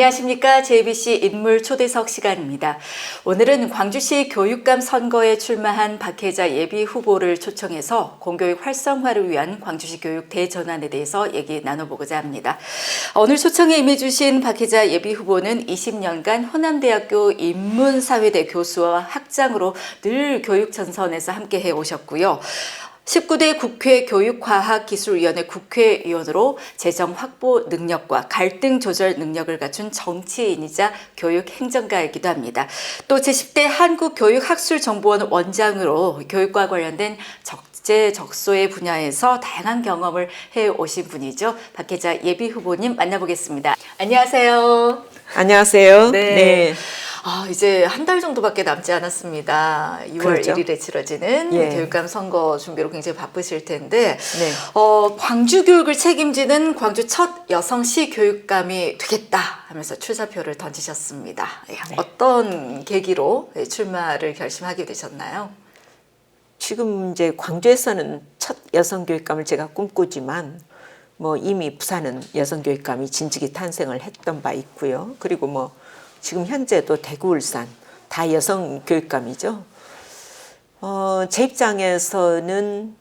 안녕하십니까. JBC 인물 초대석 시간입니다. 오늘은 광주시 교육감 선거에 출마한 박혜자 예비 후보를 초청해서 공교육 활성화를 위한 광주시 교육 대전환에 대해서 얘기 나눠보고자 합니다. 오늘 초청에 임해주신 박혜자 예비 후보는 20년간 호남대학교 인문사회대 교수와 학장으로 늘 교육 전선에서 함께해 오셨고요. 19대 국회 교육과학기술위원회 국회의원으로 재정 확보 능력과 갈등 조절 능력을 갖춘 정치인이자 교육행정가이기도 합니다. 또 제10대 한국교육학술정보원 원장으로 교육과 관련된 적재적소의 분야에서 다양한 경험을 해오신 분이죠. 박혜자 예비후보님 만나보겠습니다. 안녕하세요. 안녕하세요. 네. 이제 한 달 정도밖에 남지 않았습니다. 6월 그렇죠. 1일에 치러지는 교육감 선거 준비로 굉장히 바쁘실 텐데 광주 교육을 책임지는 광주 첫 여성시 교육감이 되겠다 하면서 출사표를 던지셨습니다. 어떤 계기로 출마를 결심하게 되셨나요? 지금 이제 광주에서는 첫 여성 교육감을 제가 꿈꾸지만 이미 부산은 여성 교육감이 진즉에 탄생을 했던 바 있고요. 그리고 지금 현재도 대구, 울산 다 여성 교육감이죠. 제 입장에서는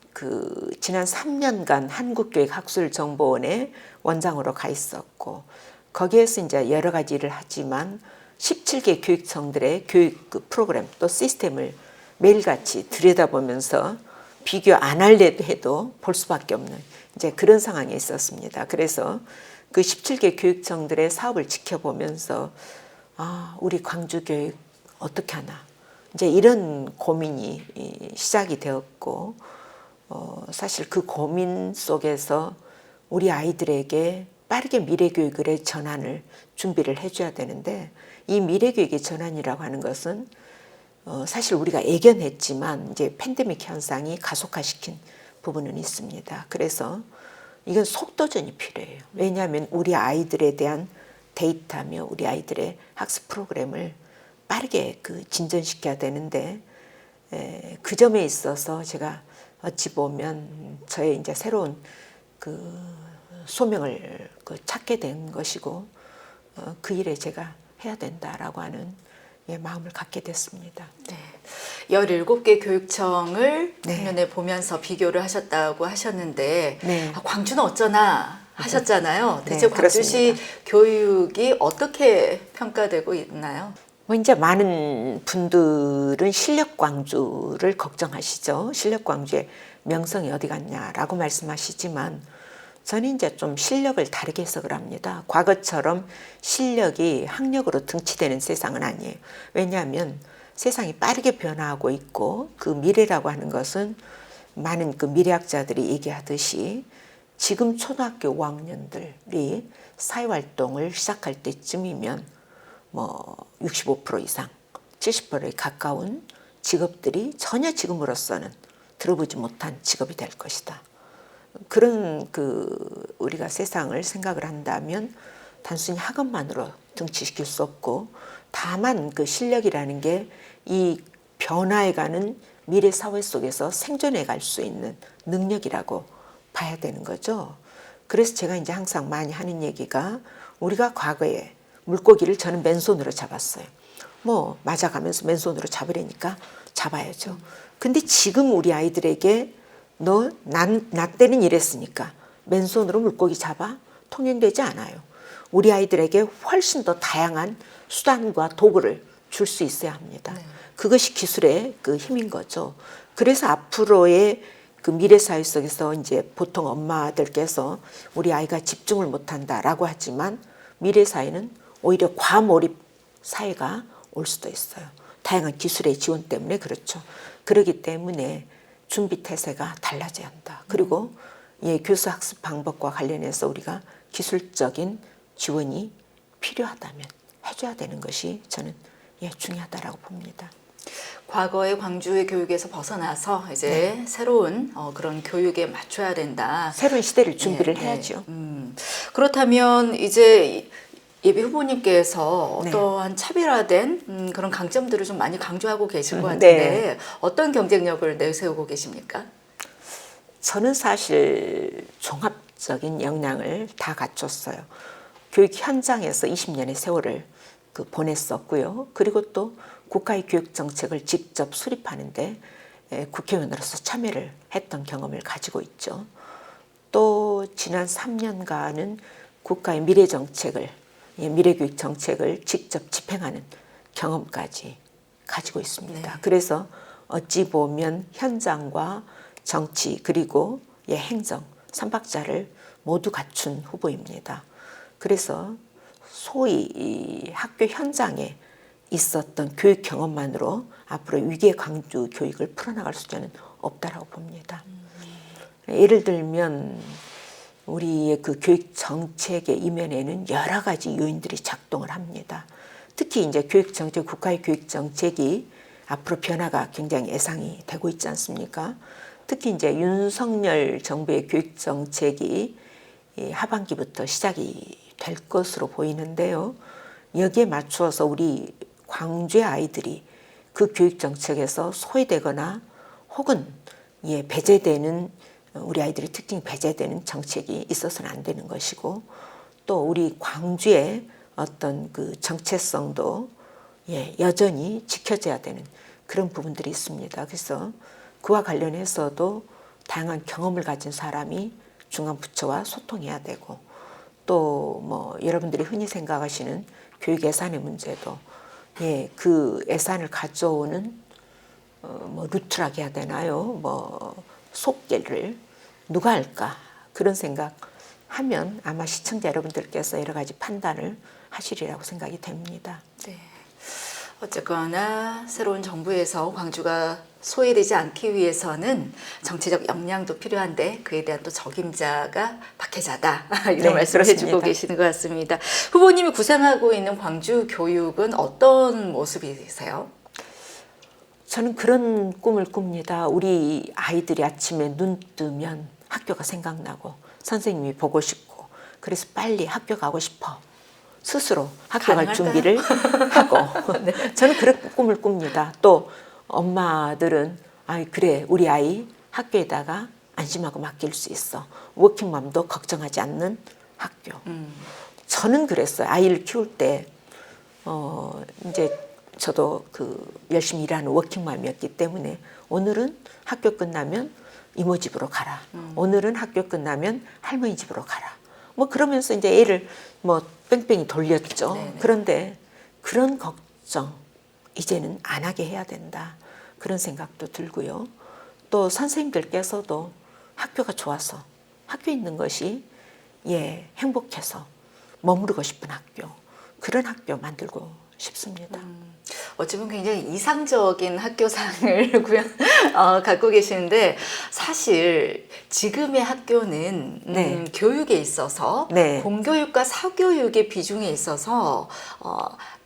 지난 3년간 한국교육학술정보원에 원장으로 가 있었고 거기에서 이제 여러 가지 일을 하지만 17개 교육청들의 교육 프로그램 또 시스템을 매일같이 들여다보면서 비교 안 할래도 해도 볼 수밖에 없는 이제 그런 상황에 있었습니다. 그래서 그 17개 교육청들의 사업을 지켜보면서 우리 광주 교육 어떻게 하나 이제 이런 고민이 시작이 되었고 사실 그 고민 속에서 우리 아이들에게 빠르게 미래교육의 전환을 준비를 해줘야 되는데 이 미래교육의 전환이라고 하는 것은 사실 우리가 예견했지만 이제 팬데믹 현상이 가속화시킨 부분은 있습니다. 그래서 이건 속도전이 필요해요. 왜냐하면 우리 아이들에 대한 데이터며 우리 아이들의 학습 프로그램을 빠르게 진전시켜야 되는데 그 점에 있어서 제가 어찌 보면 저의 이제 새로운 소명을 찾게 된 것이고 그 일에 제가 해야 된다라고 하는 마음을 갖게 됐습니다. 네. 17개 교육청을 화면에 보면서 비교를 하셨다고 하셨는데 광주는 어쩌나 하셨잖아요. 대체 광주시 교육이 어떻게 평가되고 있나요? 이제 많은 분들은 실력 광주를 걱정하시죠. 실력 광주의 명성이 어디 갔냐라고 말씀하시지만 저는 이제 좀 실력을 다르게 해석을 합니다. 과거처럼 실력이 학력으로 등치되는 세상은 아니에요. 왜냐하면 세상이 빠르게 변화하고 있고 그 미래라고 하는 것은 많은 미래학자들이 얘기하듯이 지금 초등학교 5학년들이 사회활동을 시작할 때쯤이면 65% 이상, 70%에 가까운 직업들이 전혀 지금으로서는 들어보지 못한 직업이 될 것이다. 그런 우리가 세상을 생각을 한다면 단순히 학업만으로 등치시킬 수 없고 다만 실력이라는 게 이 변화해가는 미래 사회 속에서 생존해 갈 수 있는 능력이라고 봐야 되는 거죠. 그래서 제가 이제 항상 많이 하는 얘기가 우리가 과거에 물고기를 저는 맨손으로 잡았어요. 맞아가면서 맨손으로 잡으려니까 잡아야죠. 근데 지금 우리 아이들에게 나 때는 이랬으니까 맨손으로 물고기 잡아? 통용되지 않아요. 우리 아이들에게 훨씬 더 다양한 수단과 도구를 줄 수 있어야 합니다. 그것이 기술의 힘인 거죠. 그래서 앞으로의 미래 사회 속에서 이제 보통 엄마들께서 우리 아이가 집중을 못한다라고 하지만 미래 사회는 오히려 과몰입 사회가 올 수도 있어요. 다양한 기술의 지원 때문에 그렇죠. 그렇기 때문에 준비 태세가 달라져야 한다. 그리고 교수 학습 방법과 관련해서 우리가 기술적인 지원이 필요하다면 해줘야 되는 것이 저는 중요하다라고 봅니다. 과거의 광주의 교육에서 벗어나서 이제 새로운 그런 교육에 맞춰야 된다. 새로운 시대를 준비를 해야죠. 그렇다면 이제 예비 후보님께서 어떠한 차별화된 그런 강점들을 좀 많이 강조하고 계신 것 같은데 어떤 경쟁력을 내세우고 계십니까? 저는 사실 종합적인 역량을 다 갖췄어요. 교육 현장에서 20년의 세월을 보냈었고요. 그리고 또 국가의 교육 정책을 직접 수립하는데 국회의원으로서 참여를 했던 경험을 가지고 있죠. 또 지난 3년간은 국가의 미래 정책을, 미래교육 정책을 직접 집행하는 경험까지 가지고 있습니다. 네. 그래서 어찌 보면 현장과 정치 그리고 행정 3박자를 모두 갖춘 후보입니다. 그래서 소위 이 학교 현장에 있었던 교육 경험만으로 앞으로 위계 강조 교육을 풀어나갈 수는 없다라고 봅니다. 예를 들면 우리의 그 교육 정책의 이면에는 여러 가지 요인들이 작동을 합니다. 특히 이제 교육 정책, 국가의 교육 정책이 앞으로 변화가 굉장히 예상이 되고 있지 않습니까? 특히 이제 윤석열 정부의 교육 정책이 하반기부터 시작이 될 것으로 보이는데요. 여기에 맞추어서 우리 광주의 아이들이 그 교육 정책에서 소외되거나 혹은 배제되는 우리 아이들의 특징이 배제되는 정책이 있어서는 안 되는 것이고 또 우리 광주의 어떤 그 정체성도 여전히 지켜져야 되는 그런 부분들이 있습니다. 그래서 그와 관련해서도 다양한 경험을 가진 사람이 중앙부처와 소통해야 되고 또 뭐 여러분들이 흔히 생각하시는 교육 예산의 문제도 그 예산을 가져오는 뭐 루트라고 해야 되나요? 뭐 속개를 누가 할까? 그런 생각하면 아마 시청자 여러분들께서 여러 가지 판단을 하시리라고 생각이 됩니다. 네. 어쨌거나 새로운 정부에서 광주가 소외되지 않기 위해서는 정치적 역량도 필요한데 그에 대한 또 적임자가 박혜자다 이런 네, 말씀을 그렇습니다. 해주고 계시는 것 같습니다. 후보님이 구상하고 있는 광주 교육은 어떤 모습이세요? 저는 그런 꿈을 꿉니다. 우리 아이들이 아침에 눈 뜨면 학교가 생각나고 선생님이 보고 싶고 그래서 빨리 학교 가고 싶어. 스스로 학교 갈 가능할까요? 준비를 하고 네. 저는 그런 꿈을 꿉니다. 또 엄마들은 그래 우리 아이 학교에다가 안심하고 맡길 수 있어. 워킹맘도 걱정하지 않는 학교. 저는 그랬어요. 아이를 키울 때 이제 저도 열심히 일하는 워킹맘이었기 때문에 오늘은 학교 끝나면 이모 집으로 가라. 오늘은 학교 끝나면 할머니 집으로 가라. 뭐 그러면서 이제 애를 뭐 뺑뺑이 돌렸죠. 네네. 그런데 그런 걱정 이제는 안 하게 해야 된다. 그런 생각도 들고요. 또 선생님들께서도 학교가 좋아서 학교에 있는 것이 행복해서 머무르고 싶은 학교 그런 학교 만들고 싶습니다. 어찌보면 굉장히 이상적인 학교상을 갖고 계시는데 사실 지금의 학교는 네. 교육에 있어서 네. 공교육과 사교육의 비중에 있어서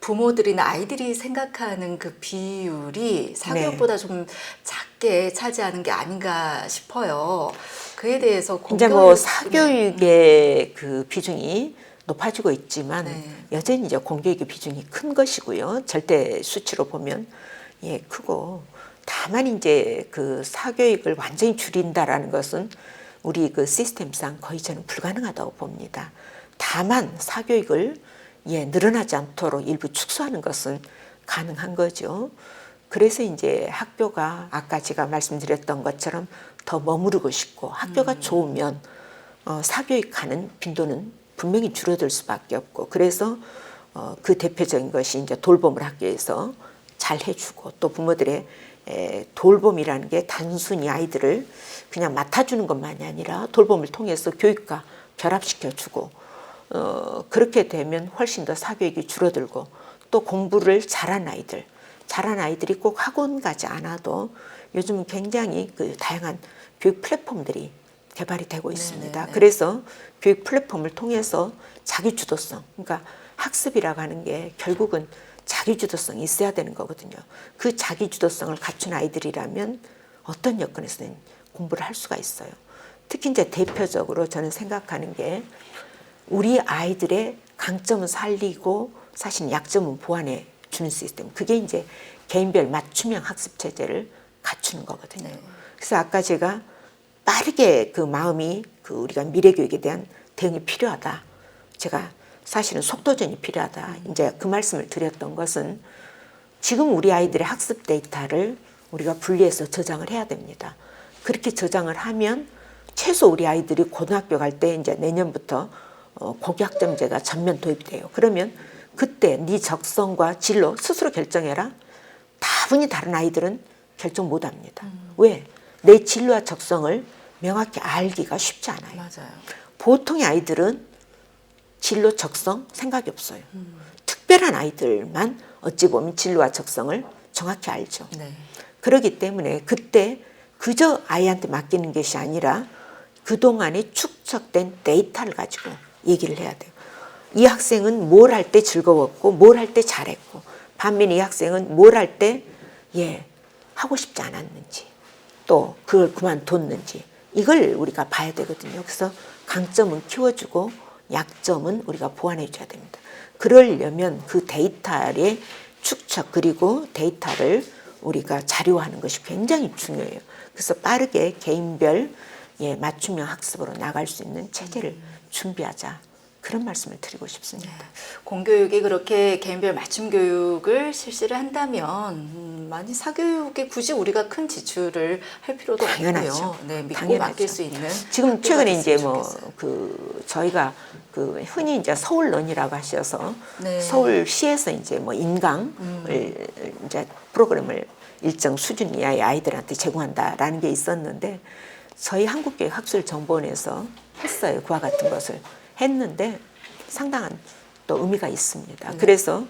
부모들이나 아이들이 생각하는 그 비율이 사교육보다 좀 작게 차지하는 게 아닌가 싶어요. 그에 대해서 이제 뭐 사교육의 그 비중이 높아지고 있지만 네. 여전히 이제 공교육의 비중이 큰 것이고요. 절대 수치로 보면 크고 다만 이제 그 사교육을 완전히 줄인다라는 것은 우리 그 시스템상 거의 저는 불가능하다고 봅니다. 다만 사교육을 늘어나지 않도록 일부 축소하는 것은 가능한 거죠. 그래서 이제 학교가 아까 제가 말씀드렸던 것처럼 더 머무르고 싶고 학교가 좋으면 사교육하는 빈도는 분명히 줄어들 수밖에 없고 그래서 그 대표적인 것이 이제 돌봄을 학교에서 잘 해주고 또 부모들의 돌봄이라는 게 단순히 아이들을 그냥 맡아주는 것만이 아니라 돌봄을 통해서 교육과 결합시켜주고 그렇게 되면 훨씬 더 사교육이 줄어들고 또 공부를 잘한 아이들이 꼭 학원 가지 않아도 요즘은 굉장히 그 다양한 교육 플랫폼들이 개발이 되고 있습니다. 네네네. 그래서 교육 플랫폼을 통해서 자기주도성, 그러니까 학습이라고 하는 게 결국은 자기주도성이 있어야 되는 거거든요. 그 자기주도성을 갖춘 아이들이라면 어떤 여건에서는 공부를 할 수가 있어요. 특히 이제 대표적으로 저는 생각하는 게 우리 아이들의 강점은 살리고 사실 약점은 보완해 주는 시스템. 그게 이제 개인별 맞춤형 학습 체제를 갖추는 거거든요. 네. 그래서 아까 제가 빠르게 그 마음이 우리가 미래 교육에 대한 대응이 필요하다. 제가 사실은 속도전이 필요하다. 이제 그 말씀을 드렸던 것은 지금 우리 아이들의 학습 데이터를 우리가 분리해서 저장을 해야 됩니다. 그렇게 저장을 하면 최소 우리 아이들이 고등학교 갈 때 이제 내년부터 고교학점제가 전면 도입이 돼요. 그러면 그때 네 적성과 진로 스스로 결정해라. 다분히 다른 아이들은 결정 못 합니다. 왜? 내 진로와 적성을 명확히 알기가 쉽지 않아요. 맞아요. 보통의 아이들은 진로 적성 생각이 없어요. 특별한 아이들만 어찌 보면 진로와 적성을 정확히 알죠. 네. 그렇기 때문에 그때 그저 아이한테 맡기는 것이 아니라 그동안에 축적된 데이터를 가지고 얘기를 해야 돼요. 이 학생은 뭘 할 때 즐거웠고 뭘 할 때 잘했고 반면에 이 학생은 뭘 할 때 하고 싶지 않았는지 또 그걸 그만뒀는지 이걸 우리가 봐야 되거든요. 그래서 강점은 키워주고 약점은 우리가 보완해 줘야 됩니다. 그러려면 그 데이터의 축적 그리고 데이터를 우리가 자료화하는 것이 굉장히 중요해요. 그래서 빠르게 개인별 맞춤형 학습으로 나갈 수 있는 체제를 준비하자. 그런 말씀을 드리고 싶습니다. 공교육이 그렇게 개인별 맞춤 교육을 실시를 한다면 많이 사교육에 굳이 우리가 큰 지출을 할 필요도 당연하죠. 없고요. 네, 믿고 당연하죠. 맡길 수 있는 지금 최근에 이제 좋겠어요. 저희가 흔히 이제 서울런이라고 하셔서 네. 서울시에서 이제 인강을 이제 프로그램을 일정 수준 이하의 아이들한테 제공한다라는 게 있었는데 저희 한국교육학술정보원에서 했어요. 그와 같은 것을 했는데 상당한 또 의미가 있습니다. 그래서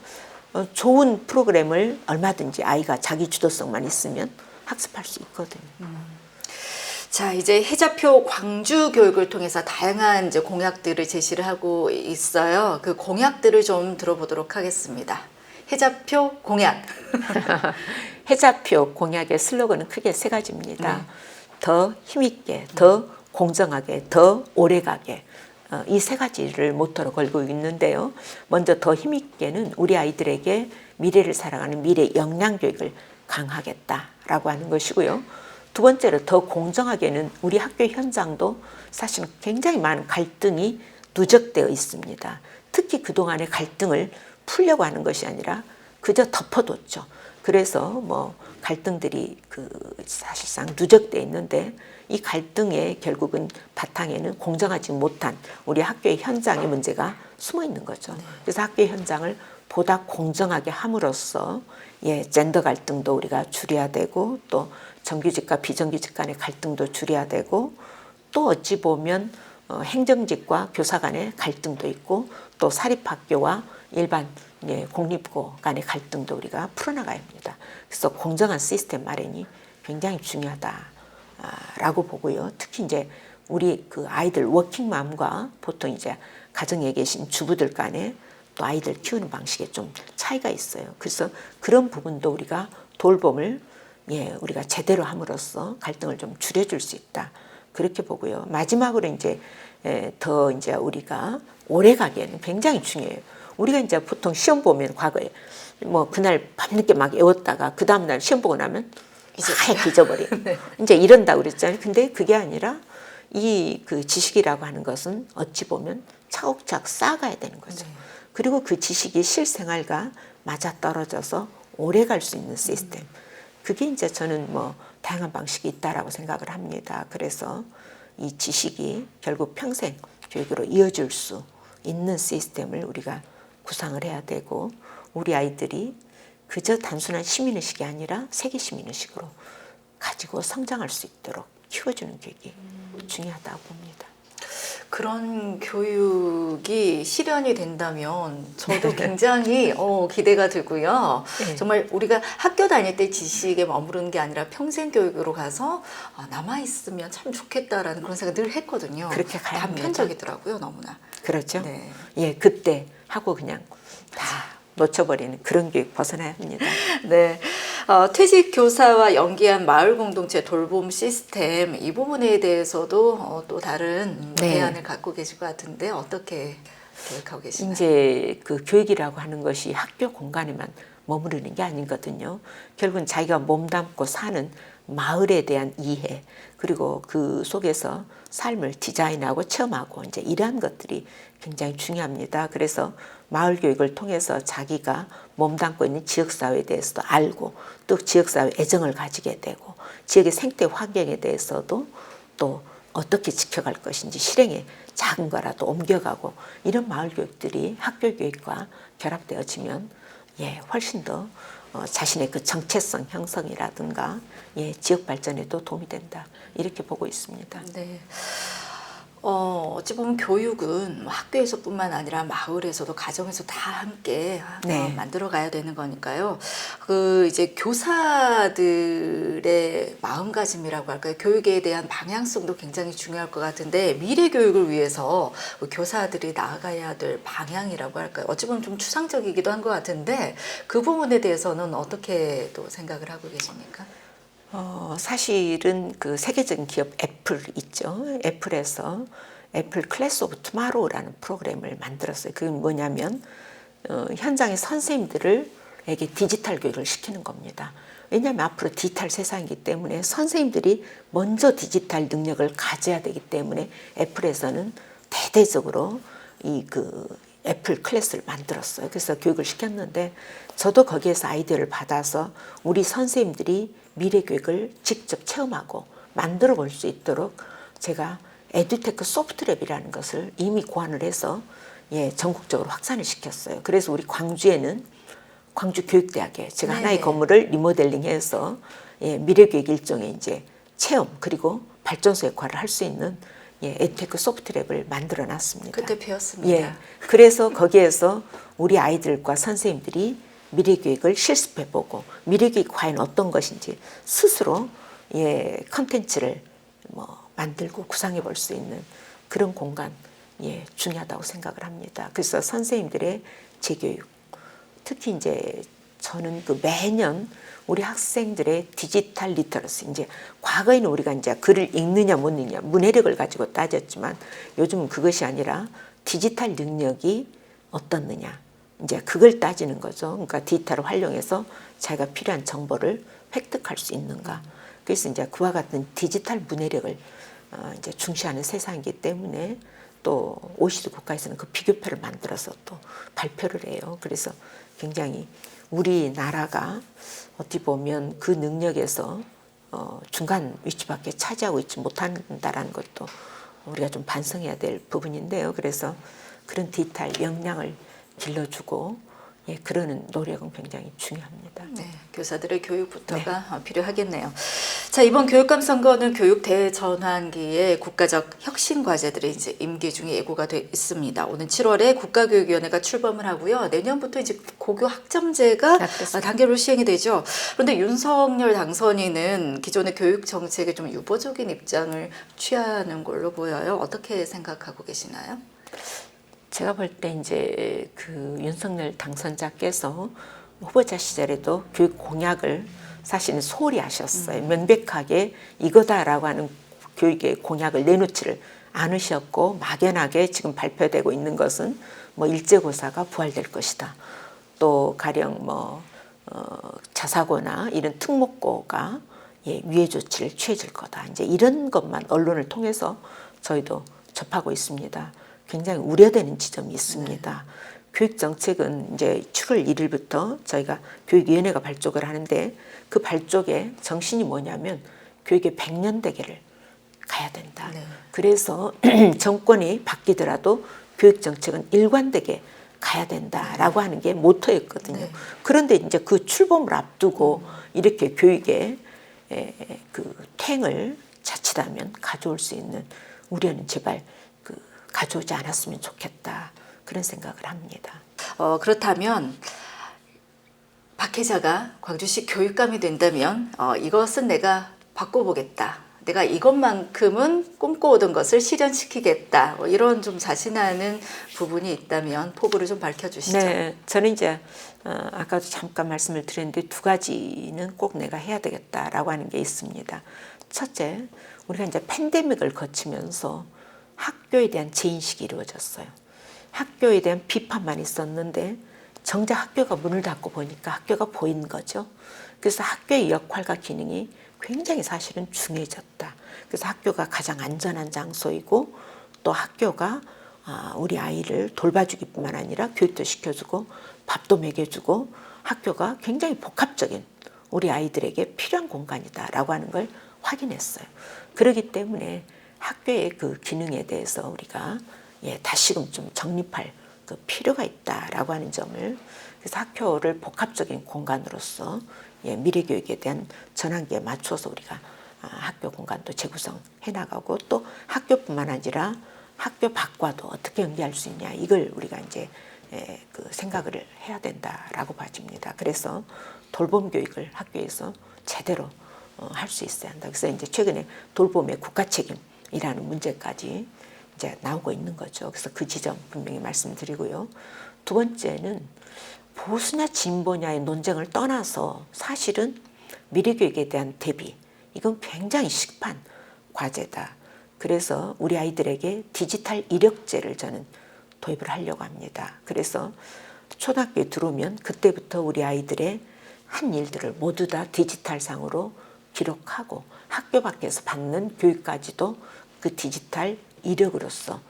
좋은 프로그램을 얼마든지 아이가 자기 주도성만 있으면 학습할 수 있거든요. 자, 이제 해자표 광주 교육을 통해서 다양한 이제 공약들을 제시를 하고 있어요. 그 공약들을 좀 들어보도록 하겠습니다. 해자표 공약. 해자표 공약의 슬로건은 크게 세 가지입니다. 더 힘있게, 더 공정하게, 더 오래가게. 이 세 가지를 모토로 걸고 있는데요. 먼저 더 힘있게는 우리 아이들에게 미래를 살아가는 미래 역량 교육을 강하겠다라고 하는 것이고요. 두 번째로 더 공정하게는 우리 학교 현장도 사실은 굉장히 많은 갈등이 누적되어 있습니다. 특히 그동안의 갈등을 풀려고 하는 것이 아니라 그저 덮어뒀죠. 그래서 갈등들이 사실상 누적되어 있는데 이 갈등의 결국은 바탕에는 공정하지 못한 우리 학교의 현장의 문제가 숨어 있는 거죠. 그래서 학교의 현장을 보다 공정하게 함으로써 젠더 갈등도 우리가 줄여야 되고 또 정규직과 비정규직 간의 갈등도 줄여야 되고 또 어찌 보면 행정직과 교사 간의 갈등도 있고 또 사립학교와 일반 공립고 간의 갈등도 우리가 풀어나가야 합니다. 그래서 공정한 시스템 마련이 굉장히 중요하다라고 보고요. 특히 이제 우리 그 아이들 워킹맘과 보통 이제 가정에 계신 주부들 간에 또 아이들 키우는 방식에 좀 차이가 있어요. 그래서 그런 부분도 우리가 돌봄을 우리가 제대로 함으로써 갈등을 좀 줄여줄 수 있다. 그렇게 보고요. 마지막으로 이제 더 이제 우리가 오래 가기에는 굉장히 중요해요. 우리가 이제 보통 시험 보면 과거에 그날 밤늦게 막 외웠다가 그 다음날 시험 보고 나면 아예 잊어버려. 네. 이제 이런다고 그랬잖아요. 근데 그게 아니라 그 지식이라고 하는 것은 어찌 보면 차곡차곡 쌓아가야 되는 거죠. 네. 그리고 그 지식이 실생활과 맞아떨어져서 오래 갈 수 있는 시스템. 그게 이제 저는 다양한 방식이 있다라고 생각을 합니다. 그래서 이 지식이 결국 평생 교육으로 이어질 수 있는 시스템을 우리가 구상을 해야 되고 우리 아이들이 그저 단순한 시민의식이 아니라 세계 시민의식으로 가지고 성장할 수 있도록 키워주는 교육이 중요하다고 봅니다. 그런 교육이 실현이 된다면 저도 굉장히 기대가 되고요. 네. 정말 우리가 학교 다닐 때 지식에 머무르는 게 아니라 평생 교육으로 가서 남아있으면 참 좋겠다라는 그런 생각을 늘 했거든요. 그렇게 가야 합니다. 단편적이더라고요, 너무나. 그렇죠? 네. 그때 하고 그냥 다 놓쳐버리는 그런 교육 벗어나야 합니다. 네. 퇴직 교사와 연계한 마을 공동체 돌봄 시스템 이 부분에 대해서도 또 다른 네. 대안을 갖고 계실 것 같은데 어떻게 계획하고 계시나요? 이제 그 교육이라고 하는 것이 학교 공간에만 머무르는 게 아니거든요. 결국은 자기가 몸담고 사는 마을에 대한 이해, 그리고 그 속에서 삶을 디자인하고 체험하고 이제 이러한 것들이 굉장히 중요합니다. 그래서 마을 교육을 통해서 자기가 몸담고 있는 지역사회에 대해서도 알고, 또 지역사회 애정을 가지게 되고, 지역의 생태 환경에 대해서도 또 어떻게 지켜갈 것인지 실행에 작은 거라도 옮겨가고, 이런 마을 교육들이 학교 교육과 결합되어지면 훨씬 더 자신의 그 정체성 형성이라든가 지역 발전에도 도움이 된다, 이렇게 보고 있습니다. 네. 어찌 보면 교육은 학교에서뿐만 아니라 마을에서도 가정에서 다 함께 네. 만들어 가야 되는 거니까요. 그 이제 교사들의 마음가짐이라고 할까요? 교육에 대한 방향성도 굉장히 중요할 것 같은데, 미래 교육을 위해서 교사들이 나아가야 될 방향이라고 할까요? 어찌 보면 좀 추상적이기도 한 것 같은데, 그 부분에 대해서는 어떻게 또 생각을 하고 계십니까? 사실은 그 세계적인 기업 애플 있죠. 애플에서 애플 클래스 오브 투마로우라는 프로그램을 만들었어요. 그게 뭐냐면 현장의 선생님들에게 디지털 교육을 시키는 겁니다. 왜냐하면 앞으로 디지털 세상이기 때문에 선생님들이 먼저 디지털 능력을 가져야 되기 때문에 애플에서는 대대적으로 애플 클래스를 만들었어요. 그래서 교육을 시켰는데, 저도 거기에서 아이디어를 받아서 우리 선생님들이 미래 교육을 직접 체험하고 만들어 볼 수 있도록 제가 에듀테크 소프트랩이라는 것을 이미 고안을 해서 전국적으로 확산을 시켰어요. 그래서 우리 광주에는 광주교육대학에 제가 하나의 건물을 리모델링해서 미래 교육 일종의 이제 체험, 그리고 발전소 역할을 할 수 있는 에듀테크 소프트랩을 만들어 놨습니다. 그때 배웠습니다. 그래서 거기에서 우리 아이들과 선생님들이 미래교육을 실습해보고, 미래교육이 과연 어떤 것인지 스스로 컨텐츠를 만들고 구상해 볼 수 있는 그런 공간, 중요하다고 생각을 합니다. 그래서 선생님들의 재교육, 특히 이제 저는 그 매년 우리 학생들의 디지털 리터러시, 이제 과거에는 우리가 이제 글을 읽느냐 못 읽느냐 문해력을 가지고 따졌지만, 요즘은 그것이 아니라 디지털 능력이 어떻느냐, 이제 그걸 따지는 거죠. 그러니까 디지털을 활용해서 자기가 필요한 정보를 획득할 수 있는가. 그래서 이제 그와 같은 디지털 문해력을 이제 중시하는 세상이기 때문에, 또 OECD 국가에서는 그 비교표를 만들어서 또 발표를 해요. 그래서 굉장히 우리나라가 어떻게 보면 그 능력에서 중간 위치밖에 차지하고 있지 못한다라는 것도 우리가 좀 반성해야 될 부분인데요. 그래서 그런 디지털 역량을 길러주고 그러는 노력은 굉장히 중요합니다. 네, 교사들의 교육부터가 필요하겠네요. 자, 이번 교육감 선거는 교육 대전환기에 국가적 혁신 과제들이 이제 임기 중에 예고가 돼 있습니다. 오는 7월에 국가교육위원회가 출범을 하고요. 내년부터 이제 고교 학점제가 단계로 시행이 되죠. 그런데 윤석열 당선인은 기존의 교육 정책에 좀 유보적인 입장을 취하는 걸로 보여요. 어떻게 생각하고 계시나요? 제가 볼 때 이제 그 윤석열 당선자께서 후보자 시절에도 교육 공약을 사실은 소홀히 하셨어요. 명백하게 이거다라고 하는 교육의 공약을 내놓지를 않으셨고, 막연하게 지금 발표되고 있는 것은 일제고사가 부활될 것이다. 또 가령 자사고나 이런 특목고가 유예 조치를 취해질 거다. 이제 이런 것만 언론을 통해서 저희도 접하고 있습니다. 굉장히 우려되는 지점이 있습니다. 교육 정책은 이제 7월 1일부터 저희가 교육위원회가 발족을 하는데, 그 발족의 정신이 뭐냐면 교육의 100년대계를 가야 된다. 그래서 정권이 바뀌더라도 교육 정책은 일관되게 가야 된다라고 하는 게 모토였거든요. 그런데 이제 그 출범을 앞두고 이렇게 교육에 그 탱을 자칫하면 가져올 수 있는 우려는 제발 가져오지 않았으면 좋겠다, 그런 생각을 합니다. 그렇다면 박혜자가 광주시 교육감이 된다면 이것은 내가 바꿔보겠다, 내가 이것만큼은 꿈꿔오던 것을 실현시키겠다, 이런 좀 자신하는 부분이 있다면 포부를 좀 밝혀주시죠. 네, 저는 이제 아까도 잠깐 말씀을 드렸는데 두 가지는 꼭 내가 해야 되겠다라고 하는 게 있습니다. 첫째, 우리가 이제 팬데믹을 거치면서 학교에 대한 재인식이 이루어졌어요. 학교에 대한 비판만 있었는데 정작 학교가 문을 닫고 보니까 학교가 보인 거죠. 그래서 학교의 역할과 기능이 굉장히 사실은 중요해졌다. 그래서 학교가 가장 안전한 장소이고 또 학교가 우리 아이를 돌봐주기뿐만 아니라 교육도 시켜주고 밥도 먹여주고 학교가 굉장히 복합적인 우리 아이들에게 필요한 공간이다라고 하는 걸 확인했어요. 그렇기 때문에 학교의 그 기능에 대해서 우리가 다시금 좀 정립할 그 필요가 있다라고 하는 점을, 그래서 학교를 복합적인 공간으로서 미래교육에 대한 전환기에 맞춰서 우리가 학교 공간도 재구성해 나가고 또 학교뿐만 아니라 학교 밖과도 어떻게 연계할 수 있냐, 이걸 우리가 이제 그 생각을 해야 된다라고 봐집니다. 그래서 돌봄 교육을 학교에서 제대로 할 수 있어야 한다. 그래서 이제 최근에 돌봄의 국가 책임이라는 문제까지 이제 나오고 있는 거죠. 그래서 그 지점 분명히 말씀드리고요. 두 번째는 보수냐 진보냐의 논쟁을 떠나서 사실은 미래교육에 대한 대비, 이건 굉장히 시급한 과제다. 그래서 우리 아이들에게 디지털 이력제를 저는 도입을 하려고 합니다. 그래서 초등학교에 들어오면 그때부터 우리 아이들의 한 일들을 모두 다 디지털상으로 기록하고 학교 밖에서 받는 교육까지도 그 디지털 이력으로서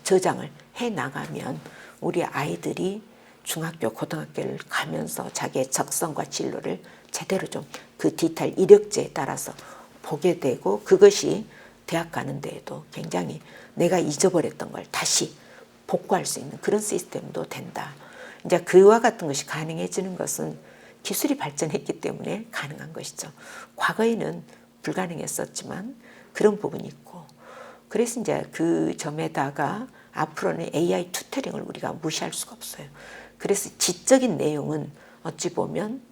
저장을 해 나가면 우리 아이들이 중학교, 고등학교를 가면서 자기의 적성과 진로를 제대로 좀 그 디지털 이력제에 따라서 보게 되고, 그것이 대학 가는 데에도 굉장히 내가 잊어버렸던 걸 다시 복구할 수 있는 그런 시스템도 된다. 이제 그와 같은 것이 가능해지는 것은 기술이 발전했기 때문에 가능한 것이죠. 과거에는 불가능했었지만 그런 부분이 있고, 그래서 이제 그 점에다가 앞으로는 AI 튜터링을 우리가 무시할 수가 없어요. 그래서 지적인 내용은 어찌 보면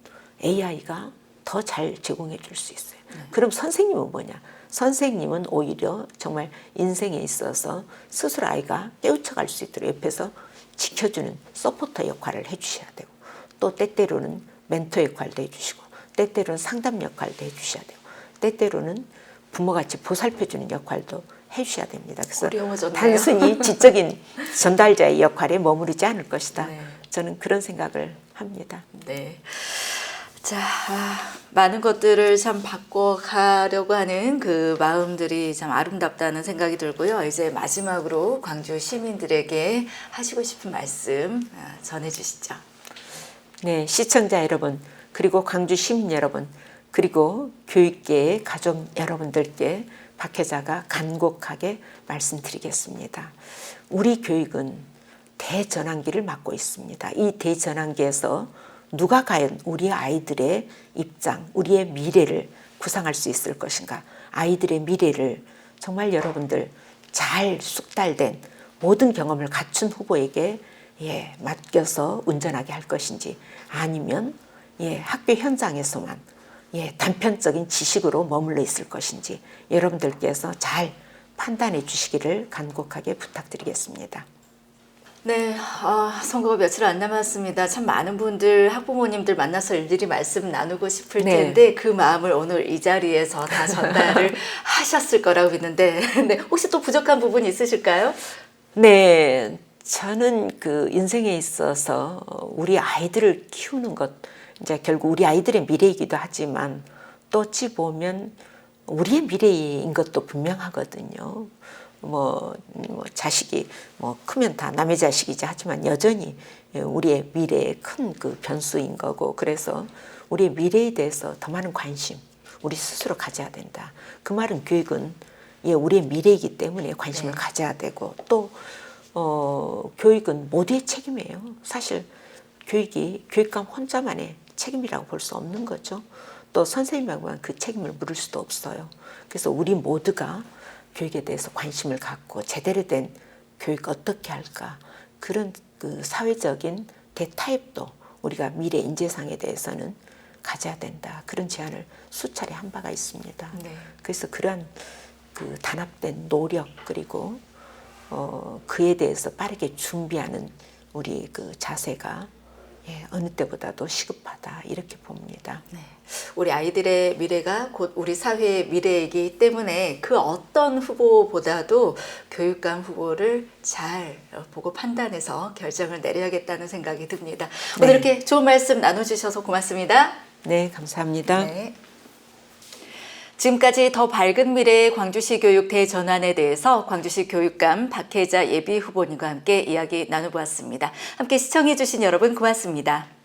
AI가 더 잘 제공해 줄 수 있어요. 그럼 선생님은 뭐냐? 선생님은 오히려 정말 인생에 있어서 스스로 아이가 깨우쳐갈 수 있도록 옆에서 지켜주는 서포터 역할을 해주셔야 되고, 또 때때로는 멘토 역할도 해주시고, 때때로는 상담 역할도 해주셔야 되고, 때때로는 부모같이 보살펴주는 역할도 해주셔야 됩니다. 그래서 어려워졌네요. 단순히 지적인 전달자의 역할에 머무르지 않을 것이다. 네. 저는 그런 생각을 합니다. 네. 자, 많은 것들을 참 바꿔가려고 하는 그 마음들이 참 아름답다는 생각이 들고요. 이제 마지막으로 광주 시민들에게 하시고 싶은 말씀 전해주시죠. 네, 시청자 여러분, 그리고 광주 시민 여러분, 그리고 교육계의 가족 여러분들께 박혜자가 간곡하게 말씀드리겠습니다. 우리 교육은 대전환기를 맞고 있습니다. 이 대전환기에서 누가 과연 우리 아이들의 입장, 우리의 미래를 구상할 수 있을 것인가? 아이들의 미래를 정말 여러분들 잘 숙달된 모든 경험을 갖춘 후보에게 맡겨서 운전하게 할 것인지, 아니면 학교 현장에서만 단편적인 지식으로 머물러 있을 것인지 여러분들께서 잘 판단해 주시기를 간곡하게 부탁드리겠습니다. 네, 선거가 며칠 안 남았습니다. 참 많은 분들, 학부모님들 만나서 일일이 말씀 나누고 싶을 네. 텐데 그 마음을 오늘 이 자리에서 다 전달을 하셨을 거라고 믿는데 네, 혹시 또 부족한 부분 있으실까요? 네, 저는 그 인생에 있어서 우리 아이들을 키우는 것, 이제 결국 우리 아이들의 미래이기도 하지만 또 어찌 보면 우리의 미래인 것도 분명하거든요. 자식이 크면 다 남의 자식이지 하지만 여전히 우리의 미래의 큰 그 변수인 거고, 그래서 우리의 미래에 대해서 더 많은 관심 우리 스스로 가져야 된다. 그 말은 교육은 우리의 미래이기 때문에 관심을 가져야 되고, 또 교육은 모두의 책임이에요. 사실 교육감 혼자만의 책임이라고 볼 수 없는 거죠. 또 선생님하고만 그 책임을 물을 수도 없어요. 그래서 우리 모두가 교육에 대해서 관심을 갖고 제대로 된 교육 어떻게 할까, 그런 그 사회적인 대타협도 우리가 미래 인재상에 대해서는 가져야 된다. 그런 제안을 수차례 한 바가 있습니다. 네. 그래서 그러한 그 단합된 노력, 그리고 그에 대해서 빠르게 준비하는 우리 그 자세가 어느 때보다도 시급하다 이렇게 봅니다. 네. 우리 아이들의 미래가 곧 우리 사회의 미래이기 때문에 그 어떤 후보보다도 교육감 후보를 잘 보고 판단해서 결정을 내려야겠다는 생각이 듭니다. 오늘 네. 이렇게 좋은 말씀 나눠주셔서 고맙습니다. 네, 감사합니다. 네. 지금까지 더 밝은 미래의 광주시 교육 대전환에 대해서 광주시 교육감 박혜자 예비 후보님과 함께 이야기 나눠보았습니다. 함께 시청해주신 여러분 고맙습니다.